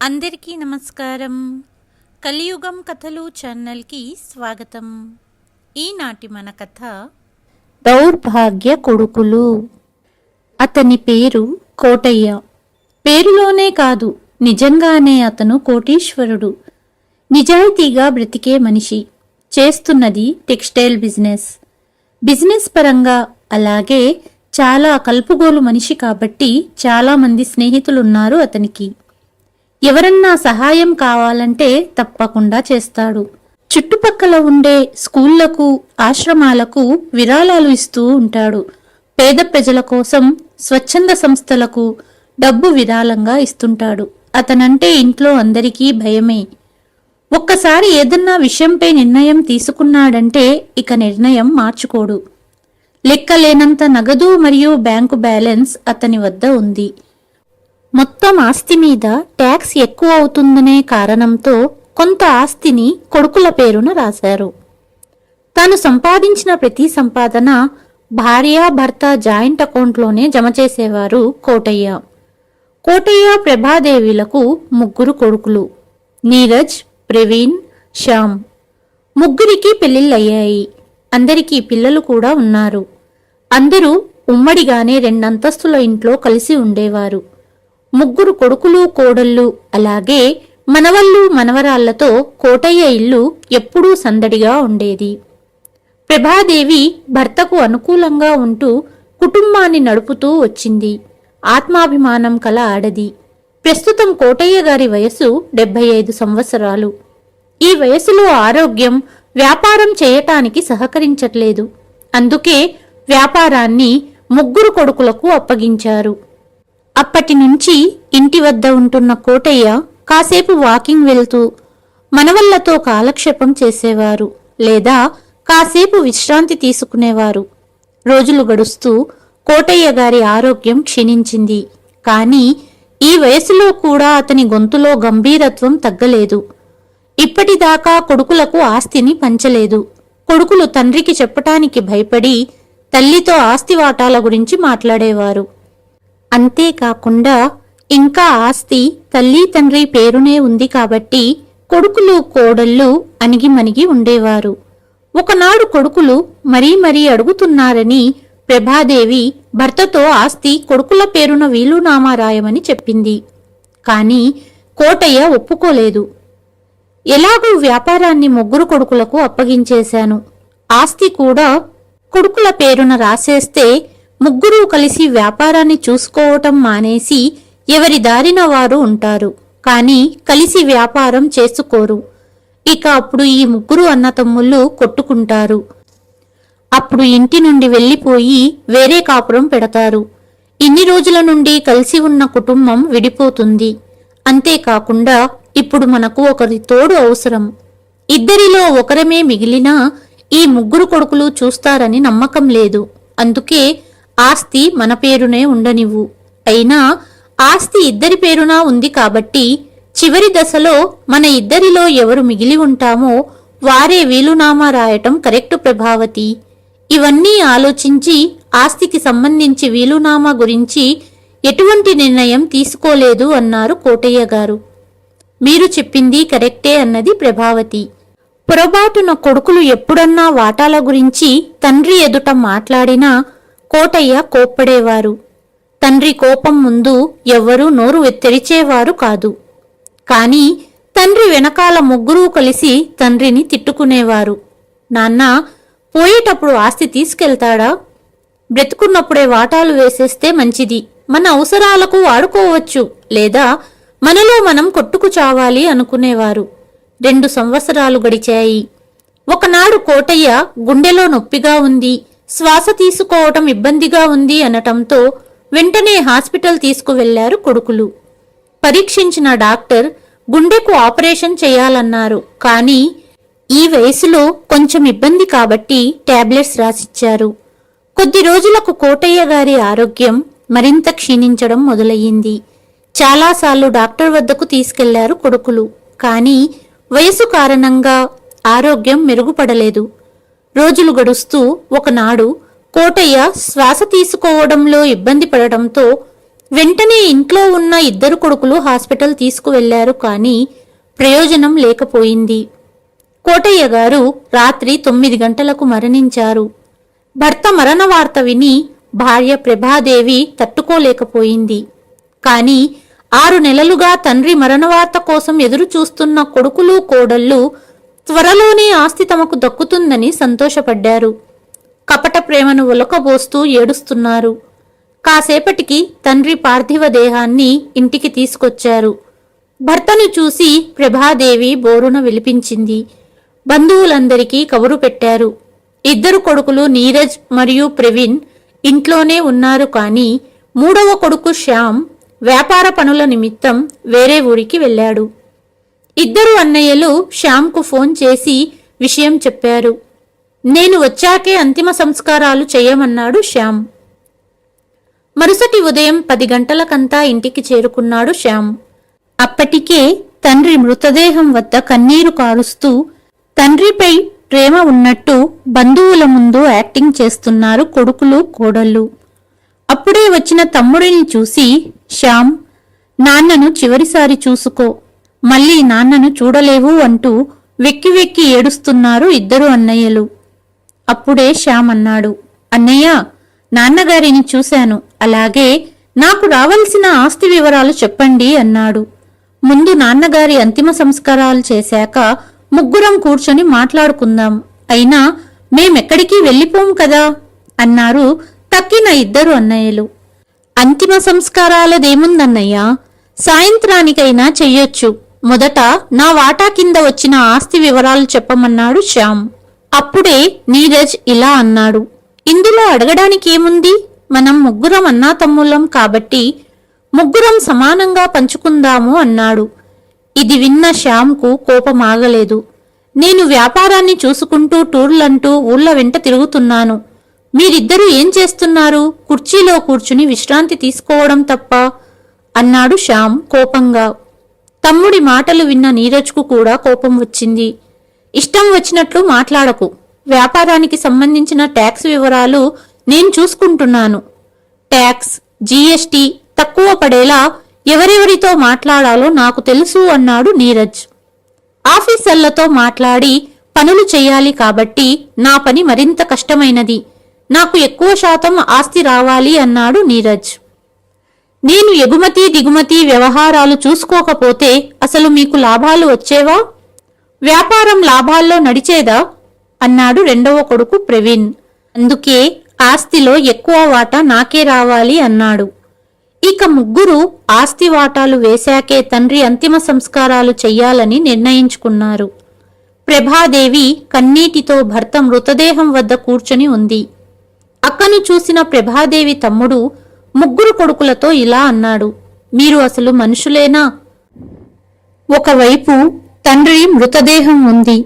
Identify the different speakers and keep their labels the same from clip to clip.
Speaker 1: అందరికీ నమస్కారం. కలియుగం కథలు ఛానల్కి స్వాగతం. ఈనాటి మన కథ దౌర్భాగ్య కొడుకులు. అతని పేరు కోటయ్య. పేరులోనే కాదు, నిజంగానే అతను కోటీశ్వరుడు. నిజాయితీగా బ్రతికే మనిషి. చేస్తున్నది టెక్స్టైల్ బిజినెస్. బిజినెస్ పరంగా అలాగే చాలా కలుపుగోలు మనిషి కాబట్టి చాలామంది స్నేహితులున్నారు అతనికి. ఎవరన్నా సహాయం కావాలంటే తప్పకుండా చేస్తాడు. చుట్టుపక్కల ఉండే స్కూళ్లకు, ఆశ్రమాలకు విరాళాలు ఇస్తూ ఉంటాడు. పేద ప్రజల కోసం స్వచ్ఛంద సంస్థలకు డబ్బు విరాళంగా ఇస్తుంటాడు. అతనంటే ఇంట్లో అందరికీ భయమే. ఒక్కసారి ఏదన్నా విషయంపై నిర్ణయం తీసుకున్నాడంటే ఇక నిర్ణయం మార్చుకోడు. లెక్కలేనంత నగదు మరియు బ్యాంకు బ్యాలెన్స్ అతని వద్ద ఉంది. మొత్తం ఆస్తి మీద ట్యాక్స్ ఎక్కువ అవుతుందనే కారణంతో కొంత ఆస్తిని కొడుకుల పేరున రాశారు. తాను సంపాదించిన ప్రతి సంపాదన భార్య భర్త జాయింట్ అకౌంట్లోనే జమ చేసేవారు కోటయ్య. ప్రభాదేవిలకు 3 కొడుకులు: నీరజ్, ప్రవీణ్, శ్యామ్. ముగ్గురికి పెళ్లిళ్ళయ్యాయి. అందరికీ పిల్లలు కూడా ఉన్నారు. అందరూ ఉమ్మడిగానే 2 అంతస్తుల ఇంట్లో కలిసి ఉండేవారు. 3 కొడుకులు, కోడళ్ళు, అలాగే మనవళ్ళు, మనవరాళ్లతో కోటయ్య ఇల్లు ఎప్పుడూ సందడిగా ఉండేది. ప్రభాదేవి భర్తకు అనుకూలంగా ఉంటూ కుటుంబాన్ని నడుపుతూ వచ్చింది. ఆత్మాభిమానం కల ఆడది. ప్రస్తుతం కోటయ్య గారి వయసు 75 సంవత్సరాలు. ఈ వయసులో ఆరోగ్యం వ్యాపారం చేయటానికి సహకరించట్లేదు. అందుకే వ్యాపారాన్ని 3 కొడుకులకు అప్పగించారు. అప్పటి నుంచి ఇంటి వద్ద ఉంటున్న కోటయ్య కాసేపు వాకింగ్ వెళ్తూ మనవళ్లతో కాలక్షేపం చేసేవారు, లేదా కాసేపు విశ్రాంతి తీసుకునేవారు. రోజులు గడుస్తూ కోటయ్య గారి ఆరోగ్యం క్షీణించింది. కానీ ఈ వయసులో కూడా అతని గొంతులో గంభీరత్వం తగ్గలేదు. ఇప్పటిదాకా కొడుకులకు ఆస్తిని పంచలేదు. కొడుకులు తండ్రికి చెప్పటానికి భయపడి తల్లితో ఆస్తి వాటాల గురించి మాట్లాడేవారు. అంతేకాకుండా ఇంకా ఆస్తి తల్లి తండ్రి పేరునే ఉంది కాబట్టి కొడుకులు, కోడళ్ళు అణిగిమణిగి ఉండేవారు. ఒకనాడు కొడుకులు మరీ అడుగుతున్నారని ప్రభాదేవి భర్తతో ఆస్తి కొడుకుల పేరున వీలునామా రాయమని చెప్పింది. కాని కోటయ్య ఒప్పుకోలేదు. ఎలాగూ వ్యాపారాన్ని 3 కొడుకులకు అప్పగించేశాను. ఆస్తి కూడా కొడుకుల పేరున రాసేస్తే 3 కలిసి వ్యాపారాన్ని చూసుకోవటం మానేసి ఎవరి దారిన వారు ఉంటారు. కానీ కలిసి వ్యాపారం చేసుకోరు. ఇక అప్పుడు ఈ 3 అన్నతమ్ముళ్ళు కొట్టుకుంటారు. అప్పుడు ఇంటి నుండి వెళ్లిపోయి వేరే కాపురం పెడతారు. ఇన్ని రోజుల నుండి కలిసి ఉన్న కుటుంబం విడిపోతుంది. అంతేకాకుండా ఇప్పుడు మనకు ఒకరి తోడు అవసరం. ఇద్దరిలో ఒకరమే మిగిలినా ఈ 3 కొడుకులు చూస్తారని నమ్మకం లేదు. అందుకే ఆస్తి మన పేరునే ఉండనివ్వు. అయినా ఆస్తి ఇద్దరి పేరున ఉంది కాబట్టి చివరి దశలో మన ఇద్దరిలో ఎవరు మిగిలి ఉంటామో వారే వీలునామా రాయటం కరెక్టు ప్రభావతి. ఇవన్నీ ఆలోచించి ఆస్తికి సంబంధించి వీలునామా గురించి ఎటువంటి నిర్ణయం తీసుకోలేదు అన్నారు కోటయ్య గారు. మీరు చెప్పింది కరెక్టే అన్నది ప్రభావతి. పొరపాటున కొడుకులు ఎప్పుడన్నా వాటాల గురించి తండ్రి ఎదుట మాట్లాడినా కోటయ్య కోప్పడేవారు. తండ్రి కోపం ముందు ఎవ్వరూ నోరు తెరిచేవారు కాదు. కాని తండ్రి వెనకాల 3 కలిసి తండ్రిని తిట్టుకునేవారు. నాన్నా, పోయేటప్పుడు ఆస్తి తీసుకెళ్తాడా? బ్రతుకున్నప్పుడే వాటాలు వేసేస్తే మంచిది. మన అవసరాలకు వాడుకోవచ్చు, లేదా మనలో మనం కొట్టుకు చావాలి అనుకునేవారు. 2 సంవత్సరాలు గడిచాయి. ఒకనాడు కోటయ్య గుండెలో నొప్పిగా ఉంది, శ్వాస తీసుకోవటం ఇబ్బందిగా ఉంది అనటంతో వెంటనే హాస్పిటల్ తీసుకువెళ్లారు కొడుకులు. పరీక్షించిన డాక్టర్ గుండెకు ఆపరేషన్ చేయాలన్నారు. కానీ ఈ వయసులో కొంచెం ఇబ్బంది కాబట్టి టాబ్లెట్స్ రాసిచ్చారు. కొద్ది రోజులకు కోటయ్య గారి ఆరోగ్యం మరింత క్షీణించడం మొదలయ్యింది. చాలాసార్లు డాక్టర్ వద్దకు తీసుకెళ్లారు కొడుకులు. కానీ వయసు కారణంగా ఆరోగ్యం మెరుగుపడలేదు. రోజులు గడుస్తూ ఒకనాడు కోటయ్య శ్వాస తీసుకోవడంలో ఇబ్బంది పడటంతో వెంటనే ఇంట్లో ఉన్న ఇద్దరు కొడుకులు హాస్పిటల్ తీసుకువెళ్లారు, కానీ ప్రయోజనం లేకపోయింది. కోటయ్య గారు రాత్రి 9 గంటలకు మరణించారు. భర్త మరణ వార్త విని భార్య ప్రభాదేవి తట్టుకోలేకపోయింది. కాని 6 నెలలుగా తండ్రి మరణవార్త కోసం ఎదురు చూస్తున్న కొడుకులు కోడళ్ళు త్వరలోనే ఆస్తి తమకు దక్కుతుందని సంతోషపడ్డారు. కపట ప్రేమను ఒలకబోస్తూ ఏడుస్తున్నారు. కాసేపటికి తండ్రి పార్థివ దేహాన్ని ఇంటికి తీసుకొచ్చారు. భర్తను చూసి ప్రభాదేవి బోరున విలిపించింది. బంధువులందరికీ కబురు పెట్టారు. ఇద్దరు కొడుకులు నీరజ్ మరియు ప్రవీణ్ ఇంట్లోనే ఉన్నారు, కానీ 3వ కొడుకు శ్యామ్ వ్యాపార పనుల నిమిత్తం వేరే ఊరికి వెళ్ళాడు. ఇద్దరు అన్నయ్యలు శ్యామ్కు ఫోన్ చేసి విషయం చెప్పారు. నేను వచ్చాకే అంతిమ సంస్కారాలు చేయమన్నాడు శ్యామ్. మరుసటి ఉదయం 10 గంటలకంతా ఇంటికి చేరుకున్నాడు శ్యామ్. అప్పటికే తండ్రి మృతదేహం వద్ద కన్నీరు కారుస్తూ తండ్రిపై ప్రేమ ఉన్నట్టు బంధువుల ముందు యాక్టింగ్ చేస్తున్నారు కొడుకులు కోడళ్ళు. అప్పుడే వచ్చిన తమ్ముడిని చూసి, శ్యామ్, నాన్నను చివరిసారి చూసుకో, మళ్ళీ నాన్నను చూడలేవు అంటూ వెక్కి వెక్కి ఏడుస్తున్నారు ఇద్దరు అన్నయ్యలు. అప్పుడే శ్యామ్ అన్నాడు, అన్నయ్య, నాన్నగారిని చూశాను, అలాగే నాకు రావలసిన ఆస్తి వివరాలు చెప్పండి అన్నాడు. ముందు నాన్నగారి అంతిమ సంస్కారాలు చేశాక ముగ్గురం కూర్చొని మాట్లాడుకుందాం, అయినా మేమెక్కడికి వెళ్ళిపోం కదా అన్నారు తక్కిన ఇద్దరు అన్నయ్యలు. అంతిమ సంస్కారాలదేముందన్నయ్యా, సాయంత్రానికైనా చెయ్యొచ్చు, మొదట నా వాటా కింద వచ్చిన ఆస్తి వివరాలు చెప్పమన్నాడు శ్యామ్. అప్పుడే నీరజ్ ఇలా అన్నాడు, ఇందులో అడగడానికేముంది, మనం ముగ్గురం అన్నాతమ్ముళ్ళం కాబట్టి ముగ్గురం సమానంగా పంచుకుందాము అన్నాడు. ఇది విన్న శ్యామ్కు కోపమాగలేదు. నేను వ్యాపారాన్ని చూసుకుంటూ టూర్లంటూ ఊళ్ళ వెంట తిరుగుతున్నాను, మీరిద్దరూ ఏం చేస్తున్నారు, కుర్చీలో కూర్చుని విశ్రాంతి తీసుకోవడం తప్ప అన్నాడు శ్యామ్ కోపంగా. తమ్ముడి మాటలు విన్న నీరజ్కు కూడా కోపం వచ్చింది. ఇష్టం వచ్చినట్లు మాట్లాడకు, వ్యాపారానికి సంబంధించిన ట్యాక్స్ వివరాలు నేను చూసుకుంటున్నాను, ట్యాక్స్ జీఎస్టీ తక్కువ పడేలా ఎవరెవరితో మాట్లాడాలో నాకు తెలుసు అన్నాడు నీరజ్. ఆఫీసర్లతో మాట్లాడి పనులు చెయ్యాలి కాబట్టి నా పని మరింత కష్టమైనది, నాకు ఎక్కువ శాతం ఆస్తి రావాలి అన్నాడు నీరజ్. నేను ఎగుమతి దిగుమతి వ్యవహారాలు చూసుకోకపోతే అసలు మీకు లాభాలు వచ్చేవా, వ్యాపారం లాభాల్లో నడిచేదా అన్నాడు రెండవ కొడుకు ప్రవీణ్. అందుకే ఆస్తిలో ఎక్కువ వాటా నాకే రావాలి అన్నాడు. ఇక ముగ్గురు ఆస్తి వాటాలు వేశాకే తండ్రి అంతిమ సంస్కారాలు చెయ్యాలని నిర్ణయించుకున్నారు. ప్రభాదేవి కన్నీటితో భర్త మృతదేహం వద్ద కూర్చుని ఉంది. అక్కను చూసిన ప్రభాదేవి తమ్ముడు ముగ్గురు కొడుకులతో ఇలా అన్నాడు, మీరు అసలు మనుషులేనా? ఒకవైపు తండ్రి మృతదేహం ఉంది,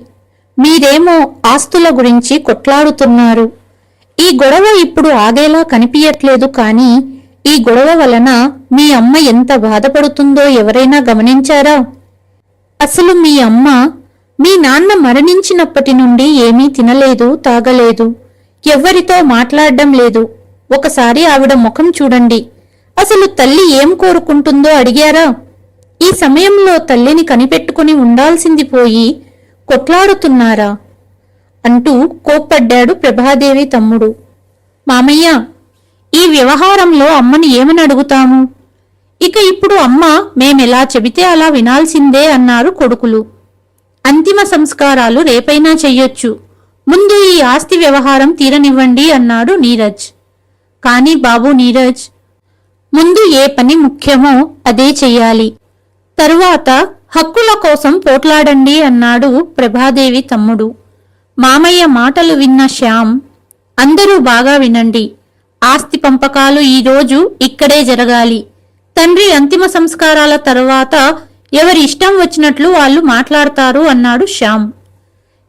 Speaker 1: మీరేమో ఆస్తుల గురించి కొట్లాడుతున్నారు. ఈ గొడవ ఇప్పుడు ఆగేలా కనిపించట్లేదు, కానీ ఈ గొడవ వలన మీ అమ్మ ఎంత బాధపడుతుందో ఎవరైనా గమనించారా? అసలు మీ అమ్మ మీ నాన్న మరణించినప్పటి నుండి ఏమీ తినలేదు, తాగలేదు, ఎవ్వరితో మాట్లాడడం లేదు. ఒకసారి ఆవిడ ముఖం చూడండి, అసలు తల్లి ఏం కోరుకుంటుందో అడిగారా? ఈ సమయంలో తల్లిని కనిపెట్టుకుని ఉండాల్సింది పోయి కొట్లాడుతున్నారా అంటూ కోప్పడ్డాడు ప్రభాదేవి తమ్ముడు. మామయ్య, ఈ వ్యవహారంలో అమ్మని ఏమని అడుగుతాము? ఇక ఇప్పుడు అమ్మ మేమెలా చెబితే అలా వినాల్సిందే అన్నారు కొడుకులు. అంతిమ సంస్కారాలు రేపైనా చెయ్యొచ్చు, ముందు ఈ ఆస్తి వ్యవహారం తీరనివ్వండి అన్నాడు నీరజ్. కానీ బాబు నీరజ్, ముందు ఏ పని ముఖ్యమో అదే చెయ్యాలి, తరువాత హక్కుల కోసం పోట్లాడండి అన్నాడు ప్రభాదేవి తమ్ముడు. మామయ్య మాటలు విన్న శ్యామ్, అందరూ బాగా వినండి, ఆస్తి పంపకాలు ఈరోజు ఇక్కడే జరగాలి, తండ్రి అంతిమ సంస్కారాల తరువాత ఎవరి ఇష్టం వచ్చినట్లు వాళ్ళు మాట్లాడతారు అన్నాడు శ్యామ్.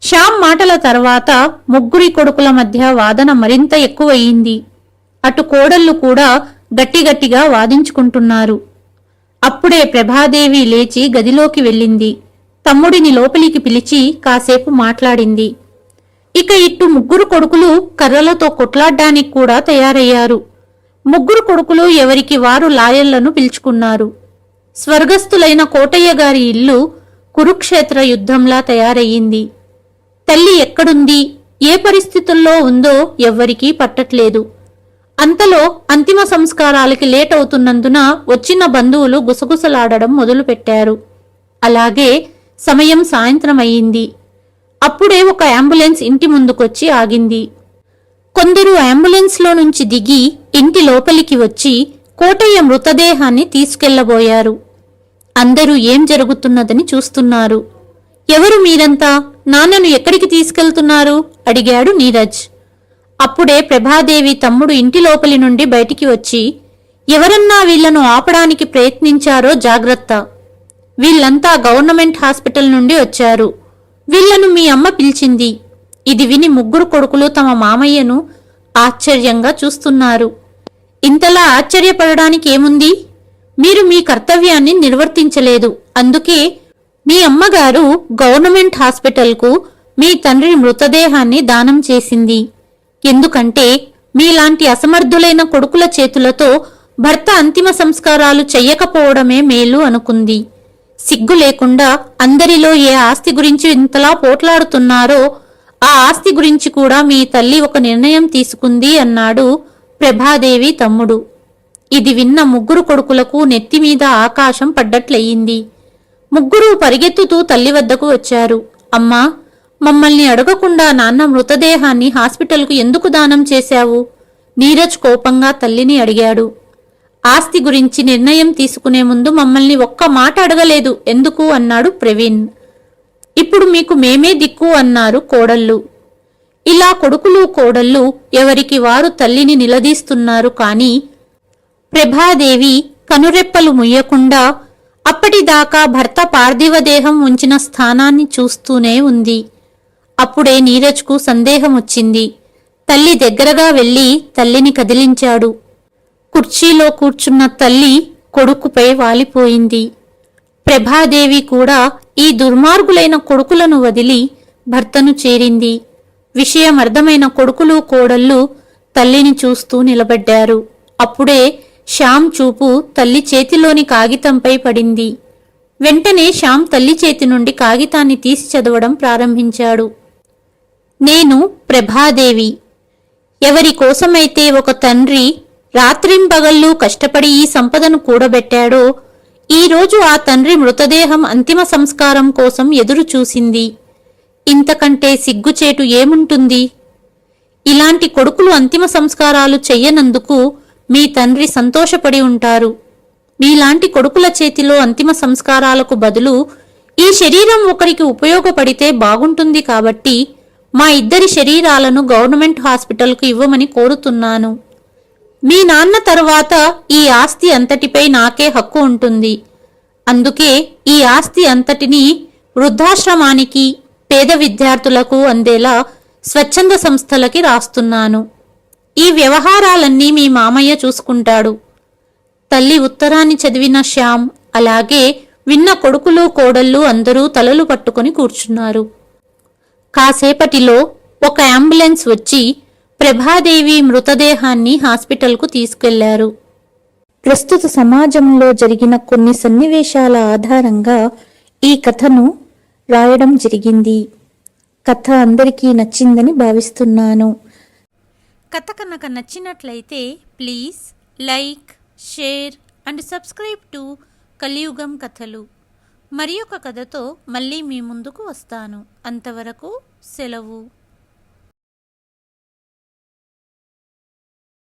Speaker 1: శ్యామ్ మాటల తర్వాత ముగ్గురి కొడుకుల మధ్య వాదన మరింత ఎక్కువయింది. అటు కోడళ్ళు కూడా గట్టిగట్టిగా వాదించుకుంటున్నారు. అప్పుడే ప్రభాదేవి లేచి గదిలోకి వెళ్ళింది. తమ్ముడిని లోపలికి పిలిచి కాసేపు మాట్లాడింది. ఇక ఇట్టు ముగ్గురు కొడుకులు కర్రలతో కొట్లాడ్డానికి కూడా తయారయ్యారు. ముగ్గురు కొడుకులు ఎవరికి వారు లాయర్లను పిలుచుకున్నారు. స్వర్గస్థులైన కోటయ్య గారి ఇల్లు కురుక్షేత్ర యుద్ధంలా తయారయ్యింది. తల్లి ఎక్కడుంది, ఏ పరిస్థితుల్లో ఉందో ఎవ్వరికీ పట్టట్లేదు. అంతలో అంతిమ సంస్కారాలకి లేట్ అవుతున్నందున వచ్చిన బంధువులు గుసగుసలాడడం మొదలుపెట్టారు. అలాగే సమయం సాయంత్రం అయ్యింది. అప్పుడే ఒక అంబులెన్స్ ఇంటి ముందుకొచ్చి ఆగింది. కొందరు అంబులెన్స్లో నుంచి దిగి ఇంటి లోపలికి వచ్చి కోటయ్య మృతదేహాన్ని తీసుకెళ్లబోయారు. అందరూ ఏం జరుగుతున్నదని చూస్తున్నారు. ఎవరు మీరంతా, నాన్నను ఎక్కడికి తీసుకెళ్తున్నారు అడిగాడు నీరజ్. అప్పుడే ప్రభాదేవి తమ్ముడు ఇంటి లోపలి నుండి బయటికి వచ్చి, ఎవరన్నా వీళ్లను ఆపడానికి ప్రయత్నించారో జాగ్రత్త. వీళ్లంతా గవర్నమెంట్ హాస్పిటల్ నుండి వచ్చారు. వీళ్లను మీ అమ్మ పిలిచింది. ఇది విని ముగ్గురు కొడుకులు తమ మామయ్యను ఆశ్చర్యంగా చూస్తున్నారు. ఇంతలా ఆశ్చర్యపడడానికి ఏముంది? మీరు మీ కర్తవ్యాన్ని నిర్వర్తించలేదు. అందుకే మీ అమ్మగారు గవర్నమెంట్ హాస్పిటల్కు మీ తండ్రి మృతదేహాన్ని దానం చేసింది. ఎందుకంటే మీలాంటి అసమర్థులైన కొడుకుల చేతులతో భర్త అంతిమ సంస్కారాలు చెయ్యకపోవడమే మేలు అనుకుంది. సిగ్గు లేకుండా అందరిలో ఏ ఆస్తి గురించి ఇంతలా పోట్లాడుతున్నారో ఆ ఆస్తి గురించి కూడా మీ తల్లి ఒక నిర్ణయం తీసుకుంది అన్నాడు ప్రభాదేవి తమ్ముడు. ఇది విన్న ముగ్గురు కొడుకులకు నెత్తిమీద ఆకాశం పడ్డట్లయింది. ముగ్గురు పరిగెత్తుతూ తల్లి వద్దకు వచ్చారు. అమ్మా, మమ్మల్ని అడగకుండా నాన్న మృతదేహాన్ని హాస్పిటల్కు ఎందుకు దానం చేశావు? నీరజ్ కోపంగా తల్లిని అడిగాడు. ఆస్తి గురించి నిర్ణయం తీసుకునే ముందు మమ్మల్ని ఒక్క మాట అడగలేదు ఎందుకు అన్నాడు ప్రవీణ్. ఇప్పుడు మీకు మేమే దిక్కు అన్నారు కోడళ్ళు. ఇలా కొడుకులు కోడళ్ళు ఎవరికి వారు తల్లిని నిలదీస్తున్నారు. కాని ప్రభాదేవి కనురెప్పలు ముయ్యకుండా అప్పటిదాకా భర్త పార్థివదేహం ఉంచిన స్థానాన్ని చూస్తూనే ఉంది. అప్పుడే నీరజ్కు సందేహం వచ్చింది. తల్లి దగ్గరగా వెళ్లి తల్లిని కదిలించాడు. కుర్చీలో కూర్చున్న తల్లి కొడుకుపై వాలిపోయింది. ప్రభాదేవి కూడా ఈ దుర్మార్గులైన కొడుకులను వదిలి భర్తను చేరింది. విషయం అర్థమైన కొడుకులు కోడళ్ళు తల్లిని చూస్తూ నిలబడ్డారు. అప్పుడే శ్యామ్ చూపు తల్లి చేతిలోని కాగితంపై పడింది. వెంటనే శ్యామ్ తల్లి చేతి నుండి కాగితాన్ని తీసి చదవడం ప్రారంభించాడు. నేను ప్రభాదేవి, ఎవరి కోసమైతే ఒక తండ్రి రాత్రింపగళ్ళు కష్టపడి ఈ సంపదను కూడబెట్టాడో ఈరోజు ఆ తండ్రి మృతదేహం అంతిమ సంస్కారం కోసం ఎదురు చూసింది. ఇంతకంటే సిగ్గుచేటు ఏముంటుంది? ఇలాంటి కొడుకులు అంతిమ సంస్కారాలు చెయ్యనందుకు మీ తండ్రి సంతోషపడి ఉంటారు. మీలాంటి కొడుకుల చేతిలో అంతిమ సంస్కారాలకు బదులు ఈ శరీరం ఒకరికి ఉపయోగపడితే బాగుంటుంది. కాబట్టి మా ఇద్దరి శరీరాలను గవర్నమెంట్ హాస్పిటల్కు ఇవ్వమని కోరుతున్నాను. మీ నాన్న తరువాత ఈ ఆస్తి అంతటిపై నాకే హక్కు ఉంటుంది. అందుకే ఈ ఆస్తి అంతటినీ వృద్ధాశ్రమానికి, పేద విద్యార్థులకు అందేలా స్వచ్ఛంద సంస్థలకి రాస్తున్నాను. ఈ వ్యవహారాలన్నీ మీ మామయ్య చూసుకుంటాడు. తల్లి ఉత్తరాన్ని చదివిన శ్యామ్, అలాగే విన్న కొడుకులు కోడళ్ళు అందరూ తలలు పట్టుకుని కూర్చున్నారు. కాసేపటిలో ఒక అంబులెన్స్ వచ్చి ప్రభాదేవి మృతదేహాన్ని హాస్పిటల్కు తీసుకెళ్లారు. ప్రస్తుత సమాజంలో జరిగిన కొన్ని సన్నివేశాల ఆధారంగా ఈ కథను రాయడం జరిగింది. కథ అందరికీ నచ్చిందని భావిస్తున్నాను. కథ కనుక నచ్చినట్లయితే please like, share and subscribe to కలియుగం కథలు. మరి ఒక కథతో మళ్ళీ మీ ముందుకు వస్తాను. అంతవరకు సెలవు.